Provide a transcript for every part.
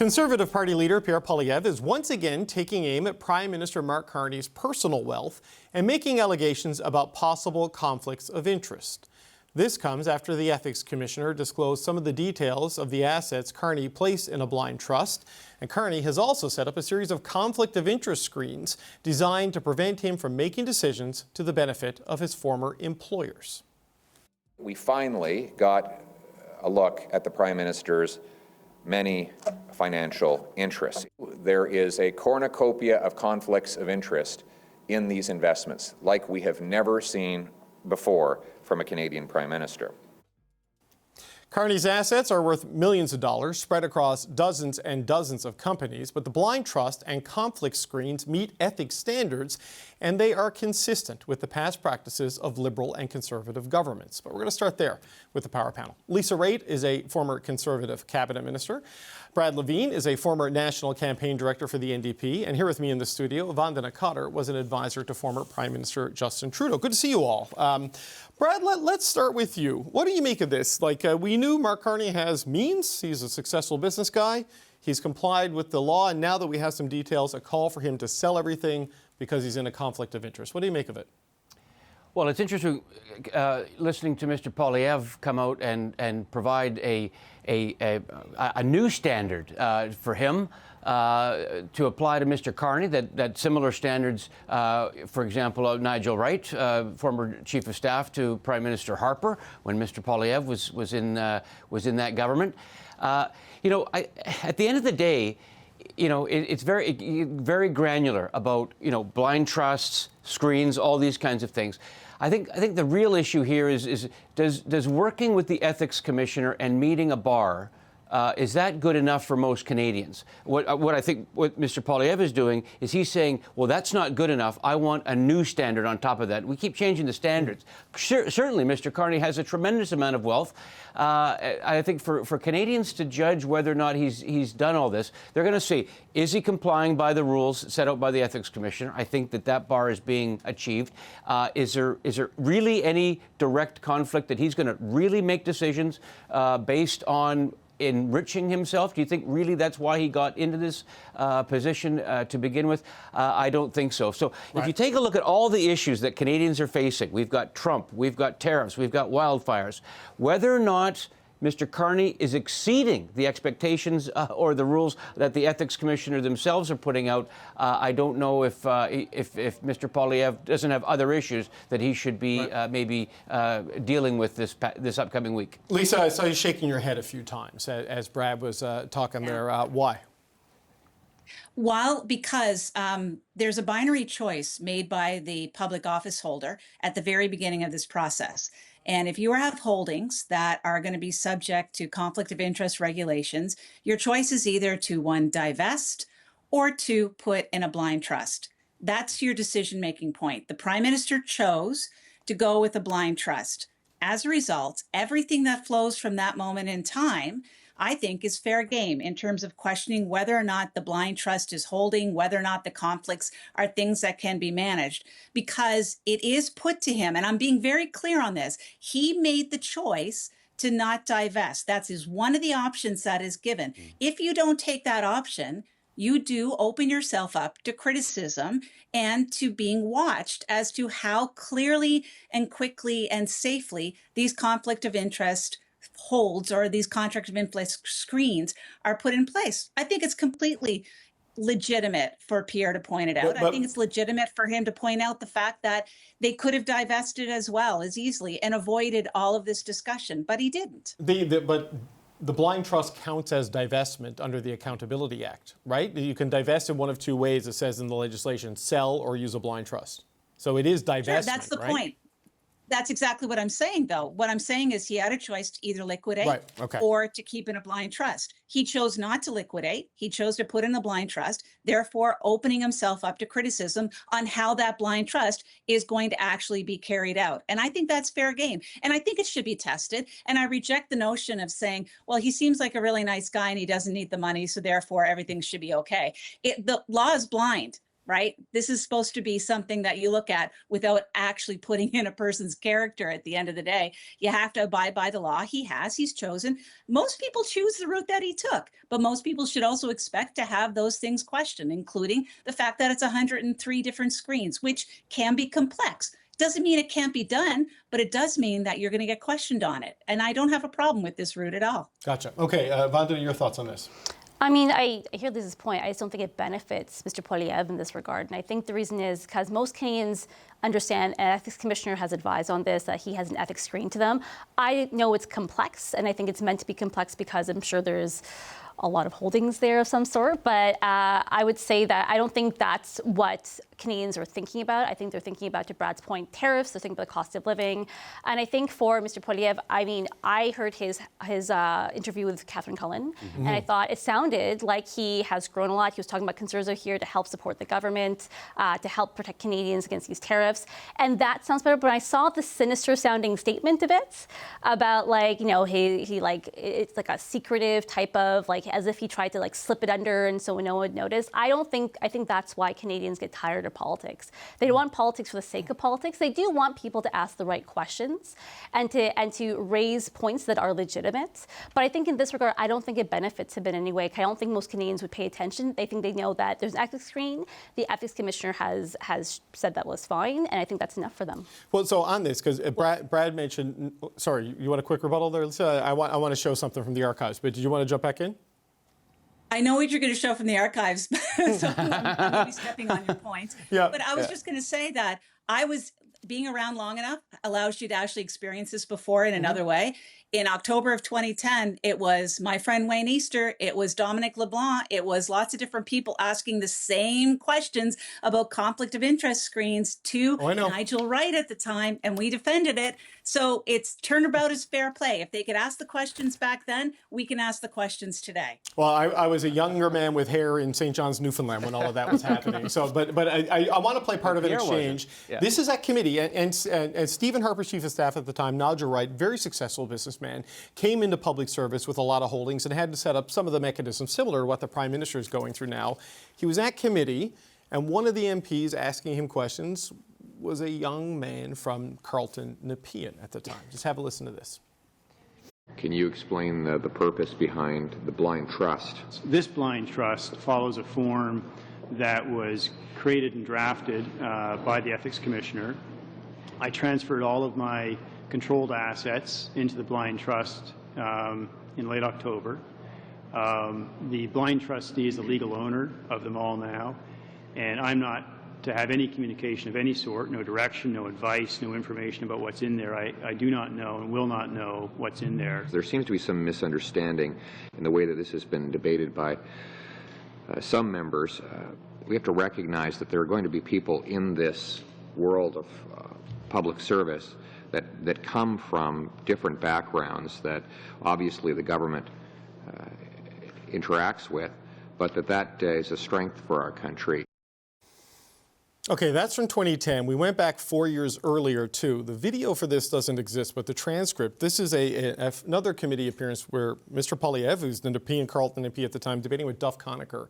Conservative Party leader Pierre Poilievre is once again taking aim at Prime Minister Mark Carney's personal wealth and making allegations about possible conflicts of interest. This comes after the Ethics Commissioner disclosed some of the details of the assets Carney placed in a blind trust. And Carney has also set up a series of conflict of interest screens designed to prevent him from making decisions to the benefit of his former employers. We finally got a look at the Prime Minister's many financial interests. There is a cornucopia of conflicts of interest in these investments, like we have never seen before from a Canadian Prime Minister. Carney's assets are worth millions of dollars spread across dozens and dozens of companies, but the blind trust and conflict screens meet ethics standards, and they are consistent with the past practices of Liberal and Conservative governments. But we're going to start there with the Power Panel. Lisa Raitt is a former Conservative cabinet minister. Brad Levine is a former national campaign director for the NDP. And here with me in the studio, Vandana Cotter was an advisor to former Prime Minister Justin Trudeau. Good to see you all. Brad, let's start with you. What do you make of this? We knew Mark Carney has means. He's a successful business guy. He's complied with the law. And now that we have some details, a call for him to sell everything because he's in a conflict of interest. What do you make of it? Well, it's interesting listening to Mr. Poilievre come out and provide a new standard for him to apply to Mr. Carney, that similar standards, for example, Nigel Wright, former Chief of Staff to Prime Minister Harper, when Mr. Poilievre was in that government. At the end of the day, it's very granular about, blind trusts, screens, all these kinds of things. I think the real issue here is does working with the Ethics Commissioner and meeting a bar, is that good enough for most Canadians? What Mr. Poilievre is doing is he's saying, well, that's not good enough. I want a new standard on top of that. We keep changing the standards. Certainly, Mr. Carney has a tremendous amount of wealth. I think for Canadians to judge whether or not he's done all this, they're going to see, is he complying by the rules set out by the Ethics Commissioner? I think that bar is being achieved. Is there really any direct conflict that he's going to really make decisions based on enriching himself? Do you think really that's why he got into this position to begin with? I don't think so. So If you take a look at all the issues that Canadians are facing, we've got Trump, we've got tariffs, we've got wildfires, whether or not Mr. Carney is exceeding the expectations or the rules that the Ethics Commissioner themselves are putting out, I don't know if Mr. Poilievre doesn't have other issues that he should be maybe dealing with this upcoming week. Lisa, I saw you shaking your head a few times as Brad was talking there. Why? Well, because there's a binary choice made by the public office holder at the very beginning of this process. And if you have holdings that are going to be subject to conflict of interest regulations, your choice is either to, one, divest or to put in a blind trust. That's your decision-making point. The Prime Minister chose to go with a blind trust. As a result, everything that flows from that moment in time, I think, is fair game in terms of questioning whether or not the blind trust is holding, whether or not the conflicts are things that can be managed, because it is put to him, and I'm being very clear on this, he made the choice to not divest. That is one of the options that is given. If you don't take that option, you do open yourself up to criticism and to being watched as to how clearly and quickly and safely these conflict of interest holds or these contract of interest screens are put in place. I think it's completely legitimate for Pierre to point it out. I think it's legitimate for him to point out the fact that they could have divested as well as easily and avoided all of this discussion, but he didn't. But the blind trust counts as divestment under the Accountability Act, right? You can divest in one of two ways, it says in the legislation, sell or use a blind trust. So it is divestment, Sure, that's the point. That's exactly what I'm saying, though. What I'm saying is he had a choice to either liquidate or to keep in a blind trust. He chose not to liquidate. He chose to put in a blind trust, therefore opening himself up to criticism on how that blind trust is going to actually be carried out. And I think that's fair game. And I think it should be tested. And I reject the notion of saying, well, he seems like a really nice guy and he doesn't need the money, so therefore everything should be okay. The law is blind. right? This is supposed to be something that you look at without actually putting in a person's character at the end of the day. You have to abide by the law. He's chosen. Most people choose the route that he took, but most people should also expect to have those things questioned, including the fact that it's 103 different screens, which can be complex. Doesn't mean it can't be done, but it does mean that you're going to get questioned on it. And I don't have a problem with this route at all. Gotcha. Okay, Vandana, your thoughts on this? I mean, I hear Liz's point. I just don't think it benefits Mr. Poilievre in this regard. And I think the reason is because most Canadians understand, an ethics commissioner has advised on this, that he has an ethics screen to them. I know it's complex, and I think it's meant to be complex because I'm sure there's a lot of holdings there of some sort. But I would say that I don't think that's what Canadians are thinking about. I think they're thinking about, to Brad's point, tariffs. They're thinking about the cost of living. And I think for Mr. Poilievre, I mean, I heard his interview with Catherine Cullen, and I thought it sounded like he has grown a lot. He was talking about Conservatives are here to help support the government, to help protect Canadians against these tariffs. And that sounds better. But when I saw the sinister sounding statement of it about, like, you know, he like, it's like a secretive type of, like, as if he tried to like slip it under and so no one would notice. I think that's why Canadians get tired of politics. They don't want politics for the sake of politics. They do want people to ask the right questions and to raise points that are legitimate. But I think in this regard, I don't think it benefits him in any way. I don't think most Canadians would pay attention. They think they know that there's an ethics screen. The ethics commissioner has said that was fine, and I think that's enough for them. Well, so on this, because Brad mentioned, sorry, you want a quick rebuttal there, Lisa? I want to show something from the archives, but did you want to jump back in? I know what you're going to show from the archives, so I'm maybe stepping on your point. Yeah, but I was just going to say that being around long enough allows you to actually experience this before in another way. In October of 2010, it was my friend Wayne Easter, it was Dominic LeBlanc, it was lots of different people asking the same questions about conflict of interest screens to Nigel Wright at the time, and we defended it. So it's turnabout is fair play. If they could ask the questions back then, we can ask the questions today. Well, I was a younger man with hair in St. John's, Newfoundland when all of that was happening. So, but I want to play part of an exchange. Yeah. This is at committee, and Stephen Harper's chief of staff at the time, Nigel Wright, very successful businessman, came into public service with a lot of holdings and had to set up some of the mechanisms similar to what the Prime Minister is going through now. He was at committee, and one of the MPs asking him questions was a young man from Carleton Nepean at the time. Just have a listen to this. Can you explain the purpose behind the blind trust? This blind trust follows a form that was created and drafted by the Ethics Commissioner. I transferred all of my controlled assets into the blind trust in late October. The blind trustee is the legal owner of them all now, and I'm not to have any communication of any sort, no direction, no advice, no information about what's in there. I do not know and will not know what's in there. There seems to be some misunderstanding in the way that this has been debated by some members. We have to recognize that there are going to be people in this world of public service that come from different backgrounds that obviously the government interacts with, but that is a strength for our country. Okay, that's from 2010. We went back 4 years earlier, too. The video for this doesn't exist, but the transcript, this is another committee appearance where Mr. Poilievre, who's the Nepean Carleton MP at the time, debating with Duff Conacher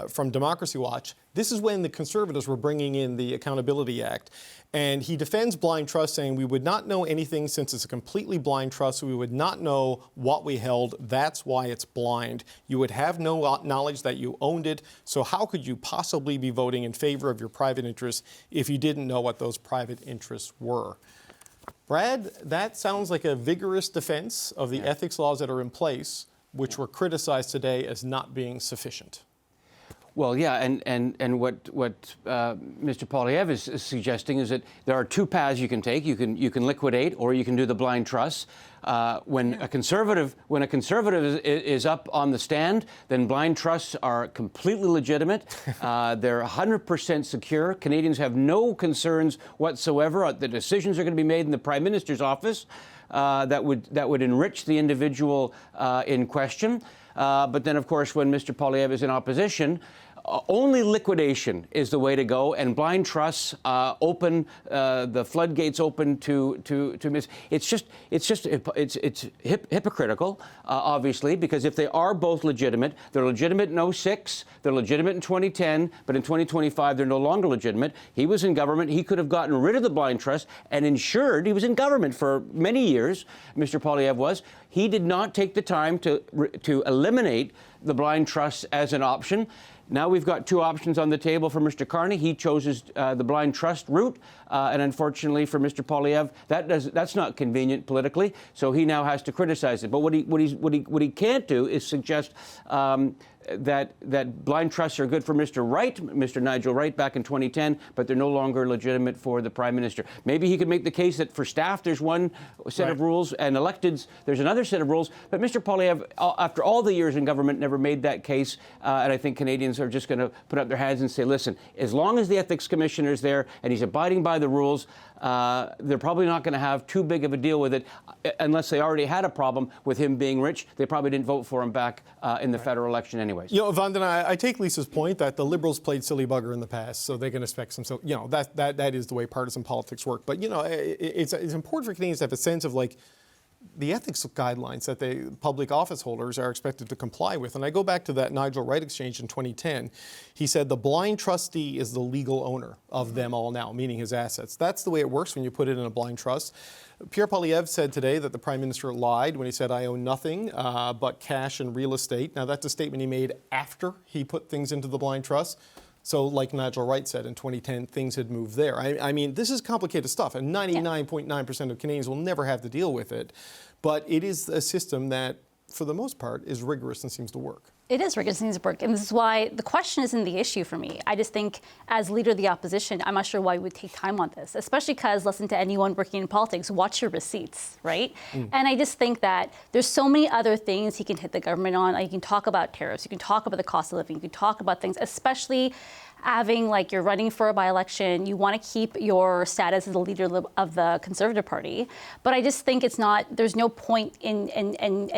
from Democracy Watch. This is when the Conservatives were bringing in the Accountability Act. And he defends blind trust, saying we would not know anything since it's a completely blind trust, so we would not know what we held. That's why it's blind. You would have no knowledge that you owned it, so how could you possibly be voting in favor of your private interests if you didn't know what those private interests were? Brad, that sounds like a vigorous defense of the ethics laws that are in place, which were criticized today as not being sufficient. Well, yeah, and what Mr. Poilievre is suggesting is that there are two paths you can take. You can liquidate, or you can do the blind trust. When a conservative is up on the stand, then blind trusts are completely legitimate. They're 100% secure. Canadians have no concerns whatsoever. The decisions are going to be made in the Prime Minister's office that would enrich the individual in question. But then, of course, when Mr. Poilievre is in opposition, only liquidation is the way to go, and blind trusts open the floodgates open to miss. It's hypocritical, obviously, because if they are both legitimate, they're legitimate in 06, they're legitimate in 2010, but in 2025 they're no longer legitimate. He was in government. He could have gotten rid of the blind trust and ensured, he was in government for many years, Mr. Poilievre was. He did not take the time to eliminate the blind trust as an option. Now we've got two options on the table for Mr. Carney. He chose the blind trust route, and unfortunately for Mr. Poilievre, that's not convenient politically. So he now has to criticize it. But what he can't do is suggest that blind trusts are good for Mr. Wright, Mr. Nigel Wright, back in 2010, but they're no longer legitimate for the Prime Minister. Maybe he could make the case that for staff there's one set of rules and electeds there's another set of rules. But Mr. Poilievre, after all the years in government, never made that case. And I think Canadians are just going to put up their hands and say, listen, as long as the Ethics Commissioner is there and he's abiding by the rules, they're probably not going to have too big of a deal with it unless they already had a problem with him being rich. They probably didn't vote for him back in the federal election anyways. You know, Vandana, I take Lisa's point that the Liberals played silly bugger in the past, so they can expect some, you know, that is the way partisan politics work. But, you know, it's important for Canadians to have a sense of, like, the ethics guidelines that the public office holders are expected to comply with. And I go back to that Nigel Wright exchange in 2010. He said the blind trustee is the legal owner of them all now, meaning his assets. That's the way it works when you put it in a blind trust. Pierre Poilievre said today that the Prime Minister lied when he said, I own nothing but cash and real estate. Now, that's a statement he made after he put things into the blind trust. So like Nigel Wright said in 2010, things had moved there. I mean, this is complicated stuff, and 99.9% of Canadians will never have to deal with it. But it is a system that, for the most part, is rigorous and seems to work. It is rigorous and seems to work. And this is why the question isn't the issue for me. I just think, as leader of the opposition, I'm not sure why we would take time on this, especially because, listen to anyone working in politics, watch your receipts, right? And I just think that there's so many other things he can hit the government on. You can talk about tariffs, you can talk about the cost of living, you can talk about things, especially having, like, you're running for a by-election, you want to keep your status as the leader of the Conservative Party. But I just think there's no point in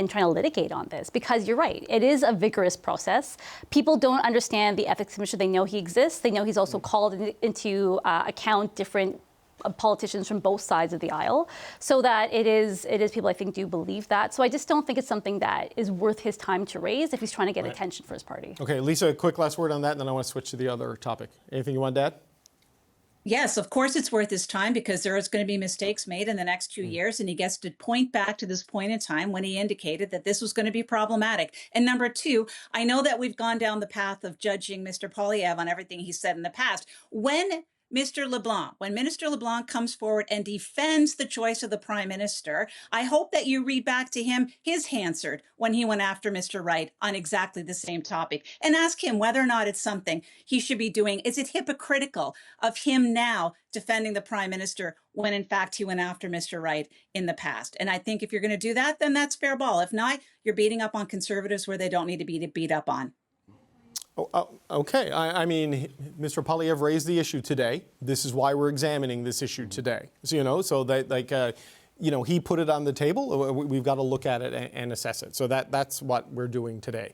trying to litigate on this, because you're right, it is a vigorous process. People don't understand the Ethics Commission. They know he exists. They know he's also called into account different politicians from both sides of the aisle, so that it is people I think do believe that. So I just don't think it's something that is worth his time to raise if he's trying to get attention for his party. Okay, Lisa, a quick last word on that, and then I want to switch to the other topic. Anything you want to add? Yes, of course it's worth his time, because there is going to be mistakes made in the next 2 years, and he gets to point back to this point in time when he indicated that this was going to be problematic. And number two, I know that we've gone down the path of judging Mr. Poilievre on everything he said in the past. When Minister LeBlanc comes forward and defends the choice of the Prime Minister, I hope that you read back to him his Hansard when he went after Mr. Wright on exactly the same topic, and ask him whether or not it's something he should be doing. Is it hypocritical of him now defending the Prime Minister when in fact he went after Mr. Wright in the past? And I think if you're going to do that, then that's fair ball. If not, you're beating up on Conservatives where they don't need to be beat up on. Okay. I mean, Mr. Poilievre raised the issue today. This is why we're examining this issue today. So, you know, so that, like, you know, he put it on the table. We've got to look at it and assess it. So that's what we're doing today.